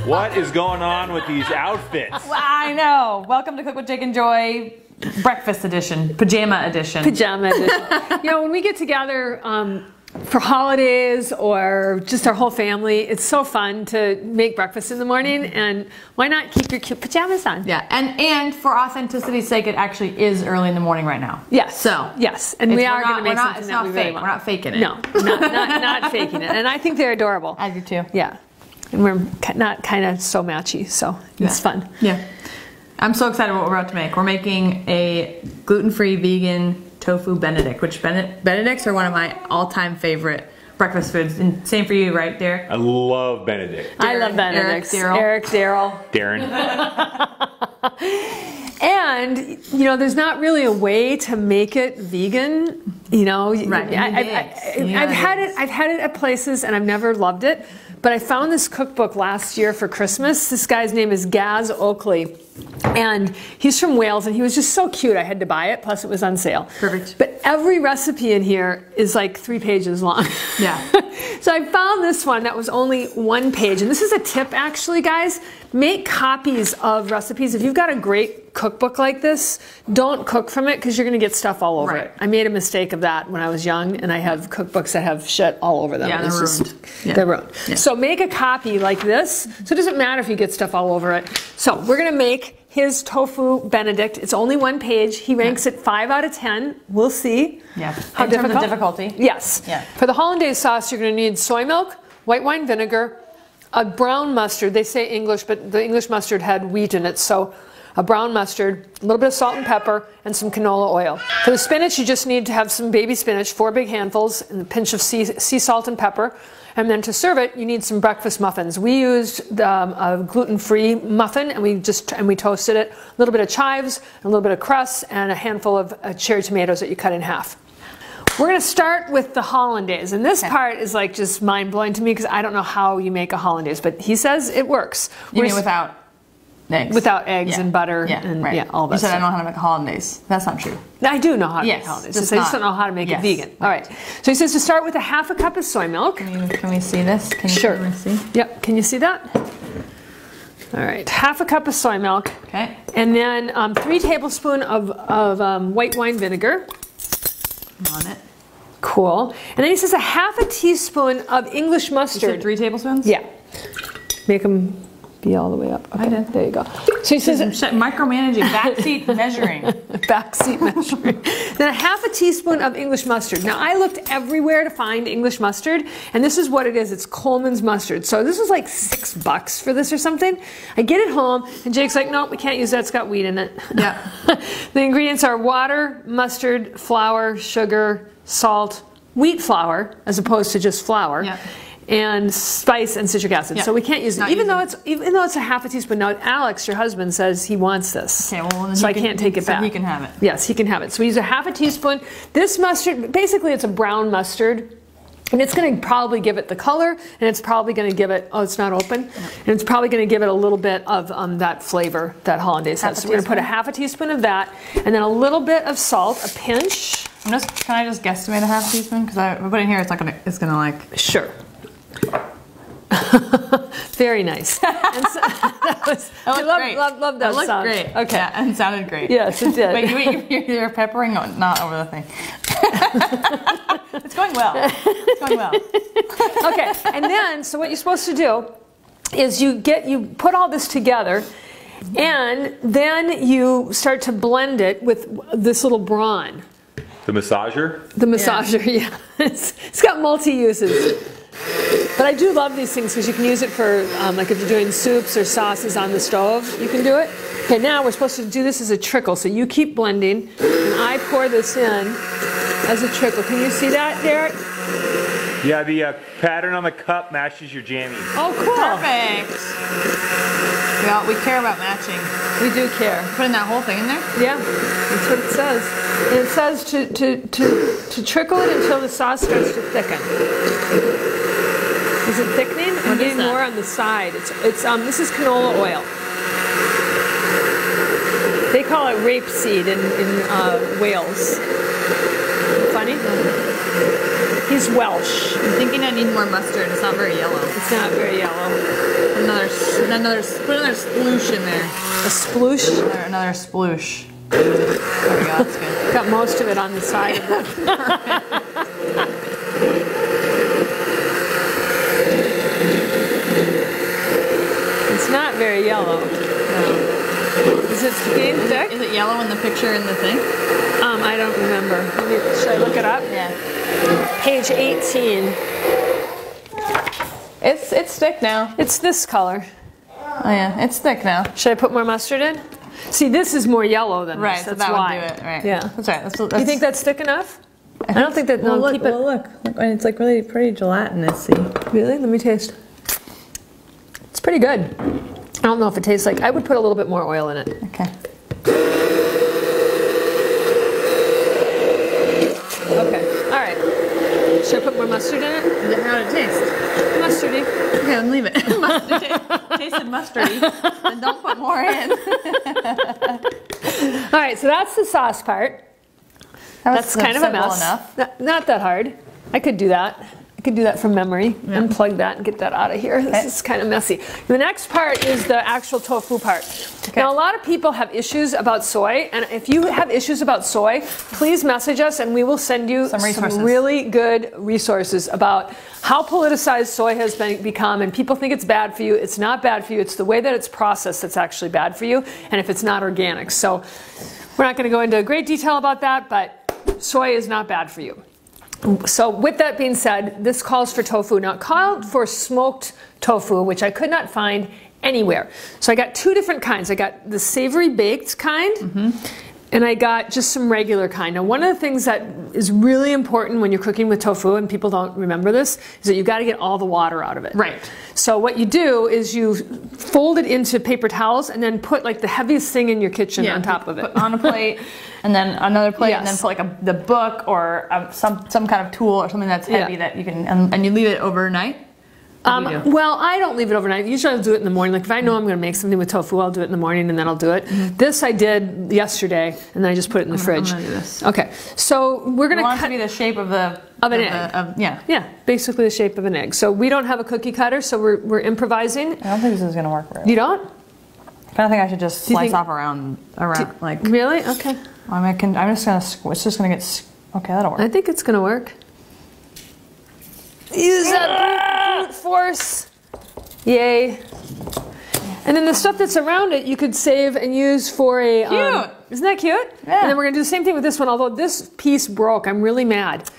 What is going on with these outfits? Well, I know. Welcome to Cook with Jake and Joy, breakfast edition, pajama edition. Pajama edition. You know, when we get together for holidays or just our whole family, it's so fun to make breakfast in the morning, and why not keep your cute pajamas on? Yeah, and for authenticity's sake, it actually is early in the morning right now. Yes. So yes, and we are going to make something it's that not we fake. really want. We're not faking it. No, not faking it, and I think they're adorable. I do too. Yeah, and we're not kind of so matchy, so it's fun. Yeah, I'm so excited what we're about to make. We're making a gluten-free vegan tofu Benedict, which Benedicts are one of my all-time favorite breakfast foods. And same for you, right, Derek? I love Benedict. I love Benedict. Eric, Daryl. Darren. And you know, there's not really a way to make it vegan. You know, right? I've had it at places, and I've never loved it. But I found this cookbook last year for Christmas. This guy's name is Gaz Oakley, and he's from Wales, and he was just so cute. I had to buy it, plus it was on sale. Perfect. But every recipe in here is like 3 pages long. Yeah. So I found this one that was only 1 page, and this is a tip actually, guys. Make copies of recipes. If you've got a great cookbook like this, don't cook from it because you're going to get stuff all over it. I made a mistake of that when I was young, and I have cookbooks that have shit all over them. Yeah, they're ruined. They're ruined. Yeah. So make a copy like this. So it doesn't matter if you get stuff all over it. So we're going to make his tofu Benedict. It's only 1 page. He ranks it 5 out of 10. We'll see. Yeah. How in terms of difficulty. Yes. Yeah. For the hollandaise sauce, you're going to need soy milk, white wine vinegar, a brown mustard. They say English, but the English mustard had wheat in it, so a brown mustard, a little bit of salt and pepper, and some canola oil. For the spinach, you just need to have some baby spinach, 4 big handfuls, and a pinch of sea salt and pepper. And then to serve it, you need some breakfast muffins. We used a gluten-free muffin, and we toasted it. A little bit of chives, a little bit of crust, and a handful of cherry tomatoes that you cut in half. We're going to start with the hollandaise, and this part is like just mind-blowing to me because I don't know how you make a hollandaise, but he says it works. You mean without eggs? Without eggs and butter and all that You said stuff. I don't know how to make a hollandaise. That's not true. I do know how to make hollandaise. I just don't know how to make it vegan. All right. So he says to start with a ½ a cup of soy milk. Can we see this? Sure. Can we see? Yep. Can you see that? All right. ½ a cup of soy milk. Okay. And then 3 tablespoons of white wine vinegar. I'm on it. Cool. And then he says a ½ a teaspoon of English mustard. You said 3 tablespoons? Yeah. Make them be all the way up. Okay. I did. There you go. So he says micromanaging, backseat measuring. Backseat measuring. Then a ½ a teaspoon of English mustard. Now I looked everywhere to find English mustard, and this is what it is. It's Coleman's mustard. So this was like $6 for this or something. I get it home, and Jake's like, "No, we can't use that. It's got wheat in it." Yeah. The ingredients are water, mustard, flour, sugar, salt, wheat flour as opposed to just flour. Yeah. And spice and citric acid. So we can't use it, even though it's a ½ a teaspoon. Now Alex, your husband, says he wants this. Okay, well then so I can't take it back. So he can have it. Yes, he can have it. So we use a ½ a teaspoon. This mustard, basically, it's a brown mustard. And it's going to probably give it the color, and it's probably going to give it, oh, it's not open, and it's probably going to give it a little bit of that flavor that hollandaise has. So we're going to put a ½ a teaspoon of that, and then a little bit of salt, a pinch. Can I just guesstimate a ½ teaspoon? Because I put it in here, it's gonna like. Sure. Very nice. And so, I love that looked sound. Great. Okay. Yeah, and sounded great. Yes, it did. Wait, you're peppering not over the thing. It's going well. It's going well. Okay, and then, so what you're supposed to do is you put all this together, and then you start to blend it with this little brawn. The massager? The massager, yeah. It's got multi-uses. But I do love these things because you can use it for, like if you're doing soups or sauces on the stove, you can do it. Okay, now we're supposed to do this as a trickle. So you keep blending, and I pour this in as a trickle. Can you see that, Derek? Yeah, the pattern on the cup matches your jammy. Oh, cool. Perfect. Well, we care about matching. We do care. Putting that whole thing in there? Yeah, that's what it says. And it says to trickle it until the sauce starts to thicken. Is it thickening? I'm getting more on the side. This is canola oil. They call it rapeseed in Wales. Funny? He He's Welsh. I'm thinking I need more mustard. It's not very yellow. It's not very yellow. Put another sploosh in there. A sploosh? Another sploosh. There we go, that's good. Got most of it on the side of it. It's not very yellow. No. Is it getting thick? Is it yellow in the picture in the thing? I don't remember. Should I look it up? Yeah. Page 18. It's thick now. It's this color. Oh yeah, it's thick now. Should I put more mustard in? See, this is more yellow than Right, this. so That's that why. would do it. Right. Yeah. That's right. That's You think that's thick enough? I don't think that. No, look, keep it. look. It's like really pretty gelatinous-y. Really? Let me taste. It's pretty good. I don't know if it tastes like. I would put a little bit more oil in it. Okay. Okay. All right. Should I put more mustard in it? How did it taste? Mustardy. Okay, then leave it. Tasted mustardy. Then don't put more in. All right. So that's the sauce part. That's kind of a mess. Enough. Not that hard. I could do that. I could do that from memory. Yeah. Unplug that and get that out of here. Okay. This is kind of messy. The next part is the actual tofu part. Okay. Now, a lot of people have issues about soy, and if you have issues about soy, please message us and we will send you some really good resources about how politicized soy has become, and people think it's bad for you. It's not bad for you. It's the way that it's processed that's actually bad for you, and if it's not organic. So we're not going to go into great detail about that, but soy is not bad for you. So with that being said, this calls for tofu. Now it called for smoked tofu, which I could not find anywhere. So I got two different kinds. I got the savory baked kind, and I got just some regular kind. Now one of the things that is really important when you're cooking with tofu, and people don't remember this, is that you got to get all the water out of it. Right. So what you do is you fold it into paper towels and then put like the heaviest thing in your kitchen on top of it. Put on a plate, and then another plate, Yes. and then put like the book or some kind of tool or something that's heavy that you can, and you leave it overnight. Well, I don't leave it overnight. Usually I'll do it in the morning. Like if I know I'm going to make something with tofu, I'll do it in the morning and then I'll do it. This I did yesterday, and then I just put it in the fridge. I'm gonna do this. Okay, so we're going to Want it cut to be the shape of an egg. Yeah. Yeah, basically the shape of an egg. So we don't have a cookie cutter, so we're improvising. I don't think this is going to work very well. You don't? I don't think I should just slice off around like. Really? Okay. I'm just gonna. It's just gonna get. Okay, that'll work. I think it's going to work. Use that brute force. Yay. And then the stuff that's around it you could save and use for a... Cute! Isn't that cute? Yeah. And then we're going to do the same thing with this one, although this piece broke. I'm really mad.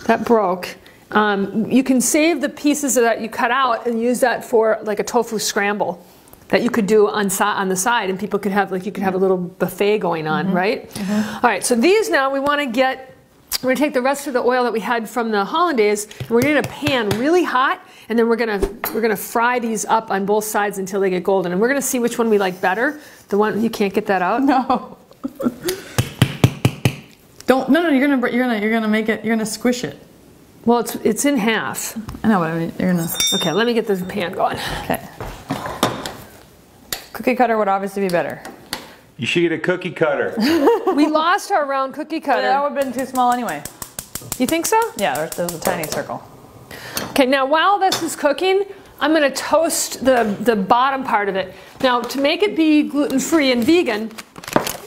That broke. You can save the pieces that you cut out and use that for like a tofu scramble that you could do on the side, and people could have, like, you could have a little buffet going on, right? All right, so these now we want to get... We're going to take the rest of the oil that we had from the hollandaise, and we're going to get a pan really hot, and then we're going to fry these up on both sides until they get golden. And we're going to see which one we like better. The one you can't get that out. No. Don't. No. You're gonna make it. You're gonna squish it. Well, it's in half. I know, but I mean, you're gonna. Okay, let me get this pan going. Okay. Cookie cutter would obviously be better. You should get a cookie cutter. We lost our round cookie cutter. That would have been too small anyway. You think so? Yeah, there's a tiny circle. Okay, now while this is cooking, I'm going to toast the bottom part of it. Now, to make it be gluten-free and vegan,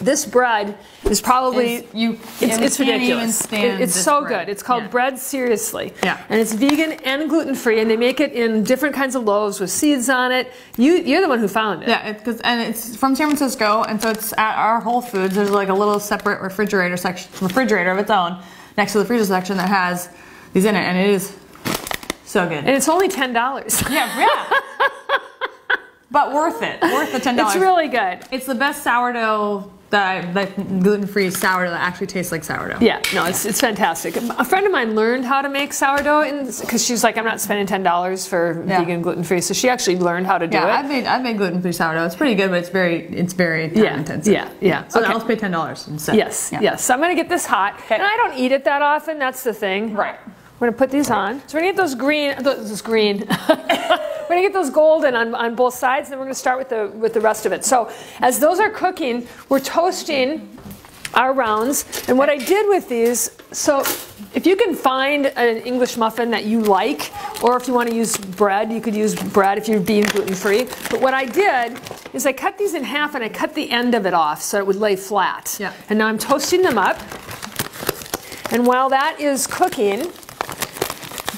this bread is probably it's ridiculous. It's so good. It's called Bread Seriously. Yeah. And it's vegan and gluten-free, and they make it in different kinds of loaves with seeds on it. You're the one who found it. Yeah, it's from San Francisco, and so it's at our Whole Foods. There's like a little separate refrigerator of its own next to the freezer section that has these in it, and it is so good. And it's only $10. Yeah. But worth it. Worth the $10. It's really good. It's the best sourdough gluten-free sourdough that actually tastes like sourdough. Yeah, no, it's fantastic. A friend of mine learned how to make sourdough because she's like, I'm not spending $10 for vegan gluten-free, so she actually learned how to do it. I've made gluten-free sourdough. It's pretty good, but it's very time intensive. Yeah. So I'll pay $10 instead. Yes. So I'm gonna get this hot, and I don't eat it that often. That's the thing. Right. We're gonna put these on. So we're gonna get those green. We're gonna get those golden on both sides, and then we're gonna start with the rest of it. So as those are cooking, we're toasting our rounds. And what I did with these, so if you can find an English muffin that you like, or if you want to use bread, you could use bread if you're being gluten-free. But what I did is I cut these in half and I cut the end of it off so it would lay flat. Yeah. And now I'm toasting them up. And while that is cooking,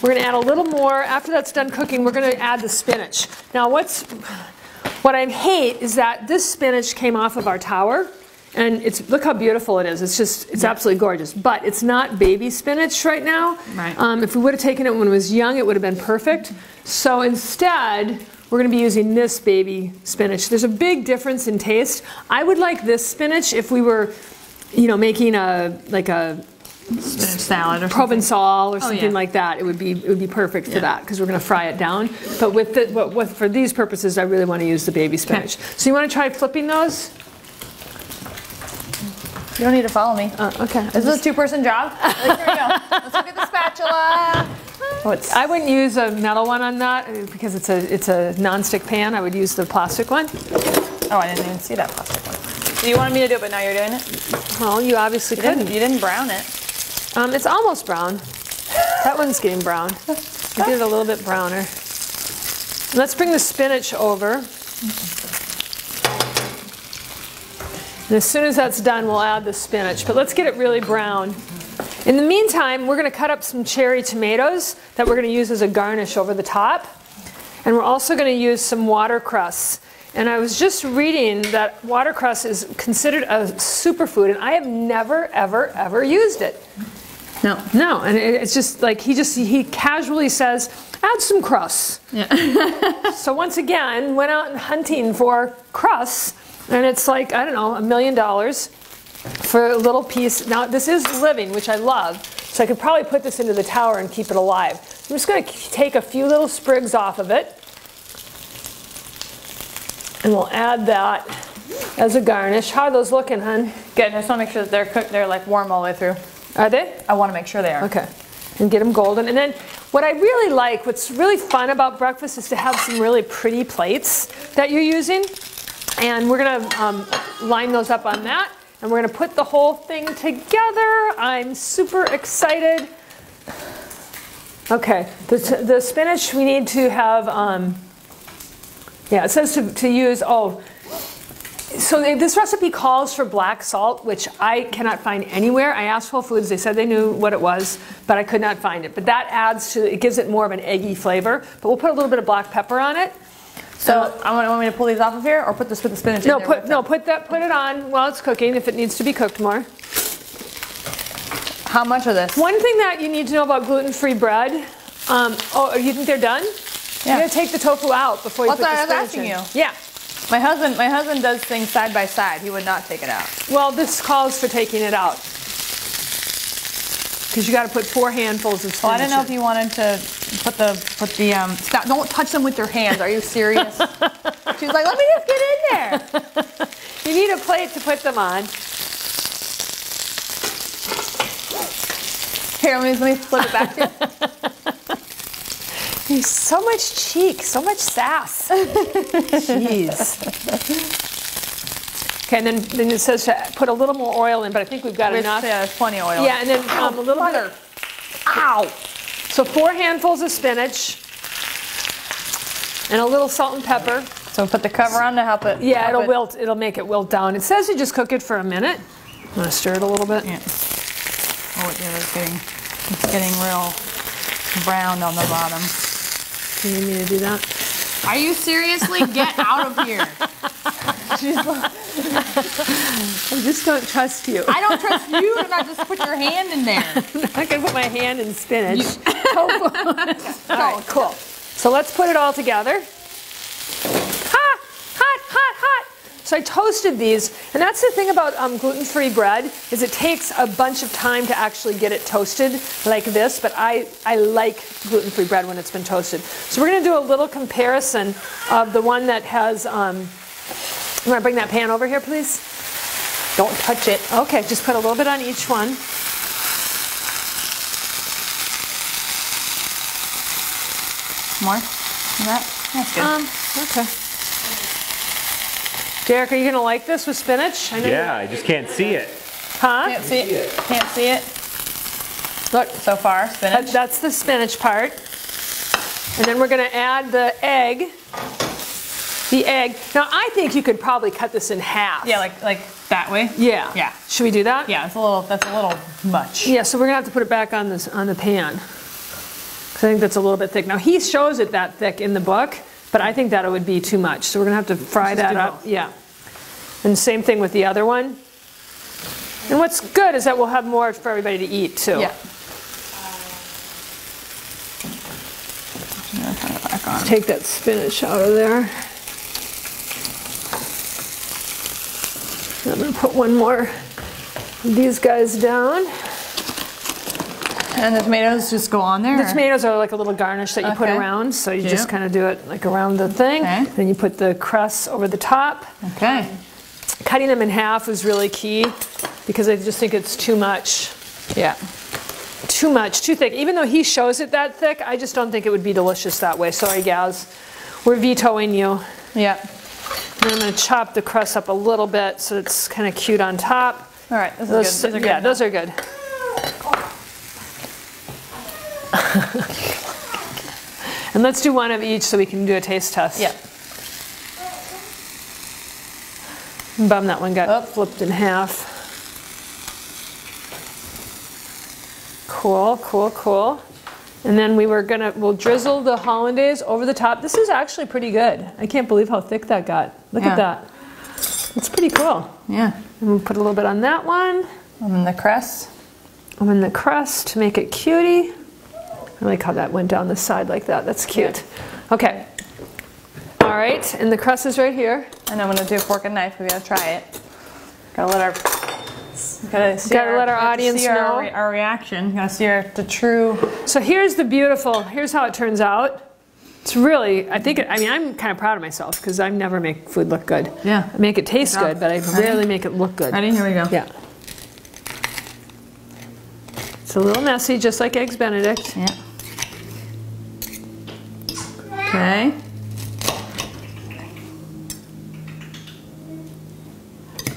we're going to add a little more. After that's done cooking, we're going to add the spinach. Now what I hate is that this spinach came off of our tower. And look how beautiful it is. It's absolutely gorgeous. But it's not baby spinach right now. Right. If we would have taken it when it was young, it would have been perfect. So instead, we're going to be using this baby spinach. There's a big difference in taste. I would like this spinach if we were, making a spinach salad or Provençal or something like that. It would be perfect for that because we're going to fry it down. But for these purposes, I really want to use the baby spinach. Okay. So you want to try flipping those? You don't need to follow me. Okay. This is a two-person job. Here we go. Let's look at the spatula. I wouldn't use a metal one on that because it's a non-stick pan. I would use the plastic one. Oh, I didn't even see that plastic one. So you wanted me to do it, but now you're doing it? Well, you obviously couldn't. You didn't brown it. It's almost brown. That one's getting brown. Get it a little bit browner. Let's bring the spinach over. And as soon as that's done, we'll add the spinach. But let's get it really brown. In the meantime, we're going to cut up some cherry tomatoes that we're going to use as a garnish over the top. And we're also going to use some watercress. And I was just reading that watercress is considered a superfood, and I have never, ever, ever used it. No. No, and it's just like he casually says, add some crust. Yeah. So once again, went out and hunting for crust. And it's like, I don't know, $1 million for a little piece. Now, this is living, which I love. So I could probably put this into the tower and keep it alive. I'm just going to take a few little sprigs off of it. And we'll add that as a garnish. How are those looking, hun? Good. I just want to make sure that they're cooked. They're like warm all the way through. Are they? I want to make sure they are. Okay. And get them golden. And then what I really like, what's really fun about breakfast is to have some really pretty plates that you're using. And we're going to line those up on that. And we're going to put the whole thing together. I'm super excited. Okay. The spinach we need to have, it says to use, so this recipe calls for black salt, which I cannot find anywhere. I asked Whole Foods. They said they knew what it was, but I could not find it. But that it gives it more of an eggy flavor. But we'll put a little bit of black pepper on it. So want me to pull these off of here, or put the spinach in there? Put it on while it's cooking if it needs to be cooked more. How much of this? One thing that you need to know about gluten-free bread. You think they're done? Yeah. You're gonna take the tofu out before you put the spinach in. I was asking you. Yeah. My husband does things side by side. He would not take it out. Well, this calls for taking it out because you got to put 4 handfuls of spinach. Well, I didn't know if you wanted to put the stop. Don't touch them with your hands. Are you serious? She's like, let me just get in there. You need a plate to put them on. Here, let me flip it back to you. So much cheek, so much sass. Jeez. Okay, and then it says to put a little more oil in, but I think we've got enough. Yeah, there's plenty of oil. Yeah, and then a little butter. Ow! So 4 handfuls of spinach and a little salt and pepper. So put the cover on to help it. Yeah, it'll wilt. It'll make it wilt down. It says you just cook it for a minute. I'm gonna stir it a little bit. Yeah. Oh, it's getting real brown on the bottom. You need me to do that? Are you seriously? Get out of here. I just don't trust you. I don't trust you to not just put your hand in there. I'm not going to put my hand in spinach. All right, cool. So let's put it all together. Hot, hot, hot, hot. So I toasted these, and that's the thing about gluten-free bread, is it takes a bunch of time to actually get it toasted like this, but I like gluten-free bread when it's been toasted. So we're going to do a little comparison of the one that has, you want to bring that pan over here, please? Don't touch it. Okay, just put a little bit on each one. More? That's good. Okay. Derek, are you going to like this with spinach? Yeah, I just can't see it. Huh? Can't see it. Can't see it. Look, So far, spinach. that's the spinach part. And then we're going to add the egg. The egg. Now, I think you could probably cut this in half. Yeah, like that way. Yeah. Yeah. Should we do that? Yeah, that's a little much. Yeah, so we're gonna have to put it back on the pan. 'Cause I think that's a little bit thick. Now he shows it that thick in the book, but I think that it would be too much. So we're gonna have to fry that up. Yeah. And same thing with the other one. And what's good is that we'll have more for everybody to eat too. Yeah. I'm gonna turn it back on. Take that spinach out of there. I'm gonna put one more of these guys down. And the tomatoes just go on there? The tomatoes are like a little garnish that you put around, so you just kind of do it like around the thing. Okay. Then you put the crust over the top. Okay. Cutting them in half is really key because I just think it's too much. Yeah. Too much, too thick. Even though he shows it that thick, I just don't think it would be delicious that way. Sorry, gals. We're vetoing you. Yeah. And I'm going to chop the crust up a little bit so it's kind of cute on top. All right, this is good. Those are good. Yeah, those are good. And let's do one of each so we can do a taste test. Yeah. Bum, that one got flipped in half. Cool, cool, cool. And then we'll drizzle the hollandaise over the top. This is actually pretty good. I can't believe how thick that got. Look at that. It's pretty cool. Yeah. And we'll put a little bit on that one. And then the crust. And then the crust to make it cutie. I like how that went down the side like that. That's cute. Okay. All right, and the crust is right here. And I'm gonna do a fork and knife. We gotta try it. Gotta let our audience know our reaction. Gotta see the true. So here's how it turns out. It's really, I'm kind of proud of myself because I never make food look good. Yeah. I make it taste good, but I rarely make it look good. Ready? Here we go. Yeah. It's a little messy, just like Eggs Benedict. Yeah. Okay.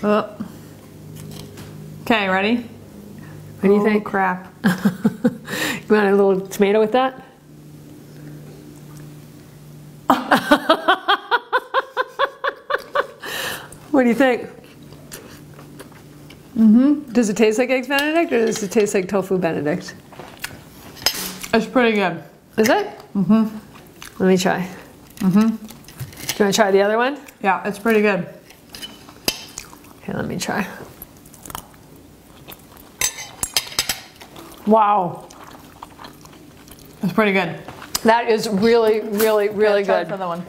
Oh. Okay, ready? What do you think? Crap. You want a little tomato with that? What do you think? Mm-hmm. Does it taste like Eggs Benedict or does it taste like Tofu Benedict? It's pretty good. Is it? Mm-hmm. Let me try. Mm-hmm. Do you want to try the other one? Yeah, it's pretty good. Okay, let me try. Wow. It's pretty good. That is really, really, really good. Try the other one.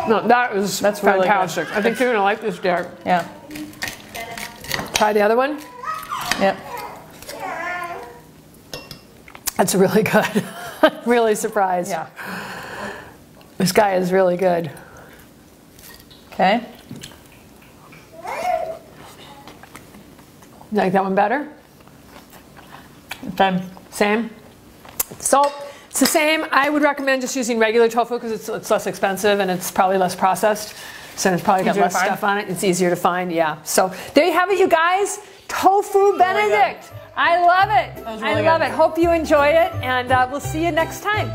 No, that's fantastic. Really I think you're going to like this, Derek. Yeah. Try the other one? Yep. That's really good. I'm really surprised. Yeah. This guy is really good. Okay. You like that one better? Same. Same? So, it's the same. I would recommend just using regular tofu because it's less expensive and it's probably less processed. So it's probably got less stuff on it. It's easier to find, yeah. So there you have it, you guys. Tofu Benedict. I love it. I love it. Hope you enjoy it, and we'll see you next time.